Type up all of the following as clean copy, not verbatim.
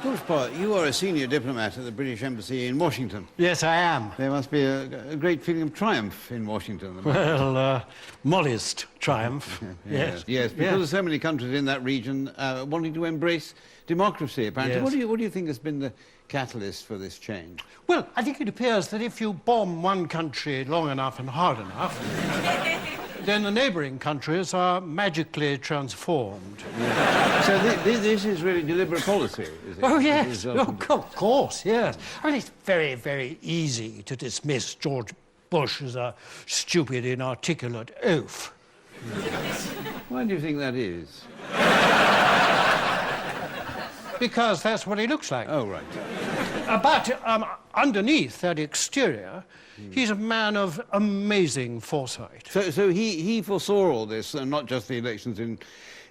George Parr, you are a senior diplomat at the British Embassy in Washington. Yes, I am. There must be a great feeling of triumph in Washington. Well, modest triumph, yes. Yes, because there's so many countries in that region wanting to embrace democracy, apparently. Yes. What do you think has been the catalyst for this change? Well, I think it appears that if you bomb one country long enough and hard enough, then the neighbouring countries are magically transformed. Yeah. So this is really deliberate policy, is it? Oh, yes. Of course, yes. I mean, it's very, very easy to dismiss George Bush as a stupid, inarticulate oaf. Why do you think that is? Because that's what he looks like. Oh, right. But underneath that exterior, he's a man of amazing foresight. So he foresaw all this, and not just the elections in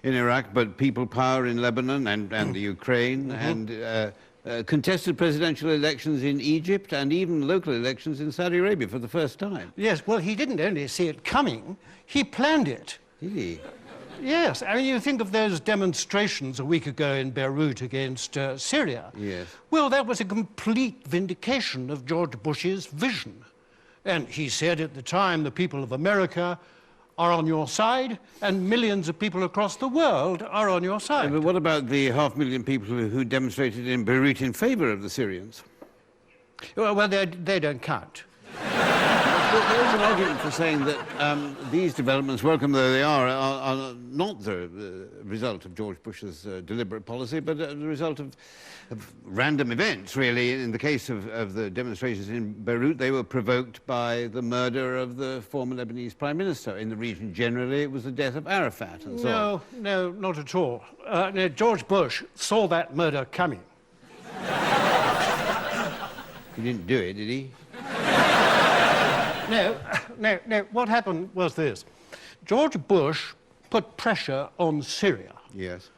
Iraq, but people power in Lebanon and the Ukraine, and contested presidential elections in Egypt, and even local elections in Saudi Arabia for the first time. Yes, well, he didn't only see it coming, he planned it. Did he? Yes, I mean, you think of those demonstrations a week ago in Beirut against Syria. Yes. Well, that was a complete vindication of George Bush's vision. And he said at the time, the people of America are on your side, and millions of people across the world are on your side. But what about the 500,000 people who demonstrated in Beirut in favour of the Syrians? Well, they don't count. There's an argument for saying that these developments, welcome though they are not the result of George Bush's deliberate policy, but the result of random events, really. In the case of the demonstrations in Beirut, they were provoked by the murder of the former Lebanese Prime Minister. In the region generally, it was the death of Arafat and so on. No, not at all. No, George Bush saw that murder coming. He didn't do it, did he? No. What happened was this. George Bush put pressure on Syria. Yes.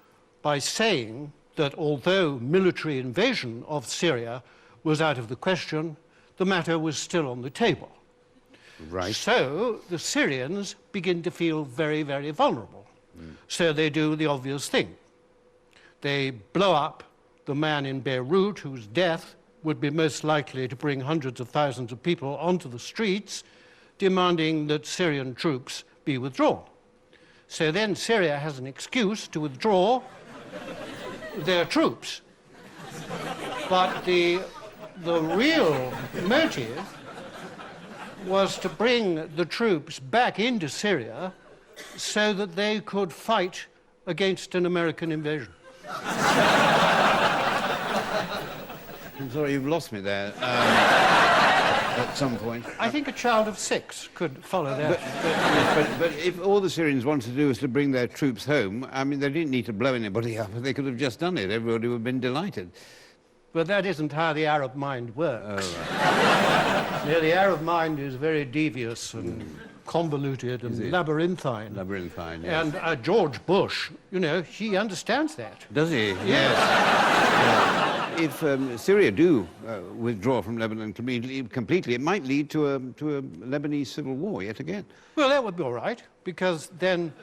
By saying that although military invasion of Syria was out of the question, the matter was still on the table. Right. So the Syrians begin to feel very, very vulnerable. So they do the obvious thing. They blow up the man in Beirut whose death would be most likely to bring hundreds of thousands of people onto the streets, demanding that Syrian troops be withdrawn. So then Syria has an excuse to withdraw their troops. But the real motive was to bring the troops back into Syria so that they could fight against an American invasion. I'm sorry, you've lost me there at some point. I think a child of 6 could follow that. But if all the Syrians wanted to do was to bring their troops home, I mean, they didn't need to blow anybody up. They could have just done it. Everybody would have been delighted. But that isn't how the Arab mind works. Oh, right. Yeah, the Arab mind is very devious and convoluted and labyrinthine. Labyrinthine, yes. And George Bush, you know, he understands that. Does he? Yes. If Syria do withdraw from Lebanon completely, it might lead to a Lebanese civil war yet again. Well, that would be all right, because then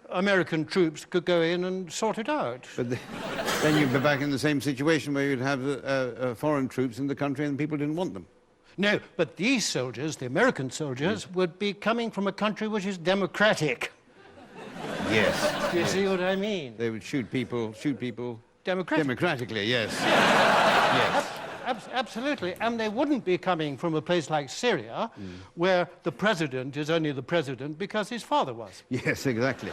American troops could go in and sort it out. But then you'd be back in the same situation where you'd have foreign troops in the country and people didn't want them. No, but these soldiers, the American soldiers, would be coming from a country which is democratic. Yes. Do you see what I mean? They would shoot people democratically, yes. Yes. Absolutely. And they wouldn't be coming from a place like Syria, where the president is only the president because his father was. Yes, exactly.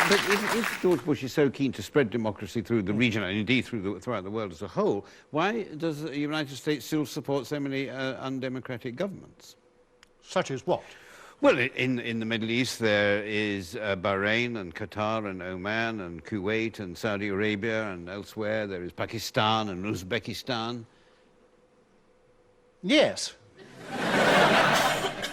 But if George Bush is so keen to spread democracy through the region, and indeed throughout the world as a whole, why does the United States still support so many undemocratic governments? Such as what? Well, in the Middle East there is Bahrain and Qatar and Oman and Kuwait and Saudi Arabia, and elsewhere there is Pakistan and Uzbekistan. Yes.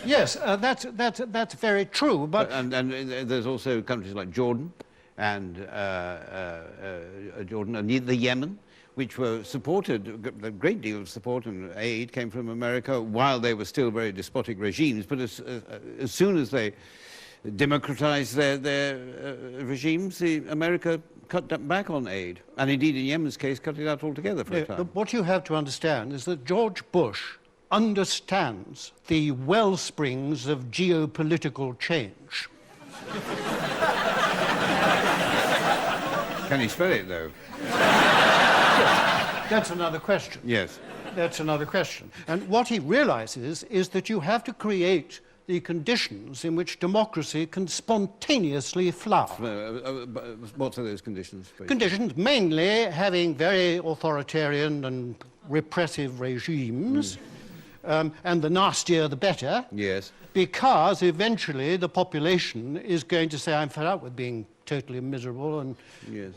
Yes, that's very true. But and there's also countries like Jordan and the Yemen, which were supported. A great deal of support and aid came from America while they were still very despotic regimes. But as soon as they democratized their regimes, America cut back on aid. And indeed, in Yemen's case, cut it out altogether for a time. What you have to understand is that George Bush understands the wellsprings of geopolitical change. Can he spell it, though? That's another question. Yes. That's another question. And what he realizes is that you have to create the conditions in which democracy can spontaneously flower. What are those conditions? Please? Conditions mainly having very authoritarian and repressive regimes, and the nastier the better. Yes. Because eventually the population is going to say, I'm fed up with being totally miserable and, yes,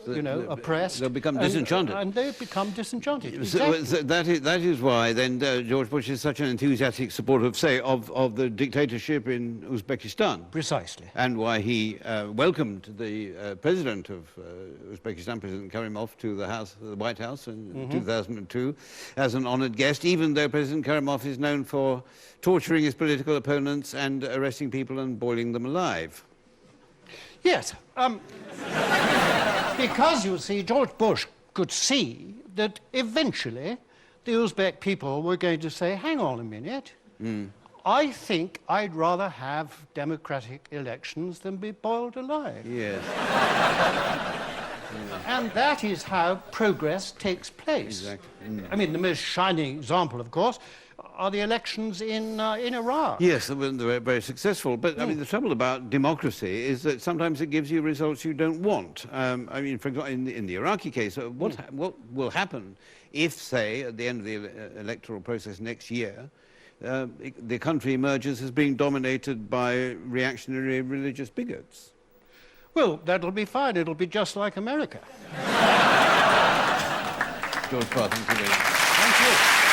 oppressed. They'll become disenchanted. And they become disenchanted. Exactly. So that is why then George Bush is such an enthusiastic supporter of, say, of the dictatorship in Uzbekistan. Precisely. And why he welcomed the president of Uzbekistan, President Karimov, to the White House in 2002 as an honored guest, even though President Karimov is known for torturing his political opponents and arresting people and boiling them alive. Yes, because, you see, George Bush could see that eventually the Uzbek people were going to say, hang on a minute, I think I'd rather have democratic elections than be boiled alive. Yes. And that is how progress takes place. Exactly. I mean, the most shining example, of course, are the elections in Iraq. Yes, they were very successful. But, I mean, the trouble about democracy is that sometimes it gives you results you don't want. I mean, for example, in the Iraqi case, what will happen if, say, at the end of the electoral process next year, the country emerges as being dominated by reactionary religious bigots? Well, that'll be fine. It'll be just like America. George Parr, thank you very much. Thank you.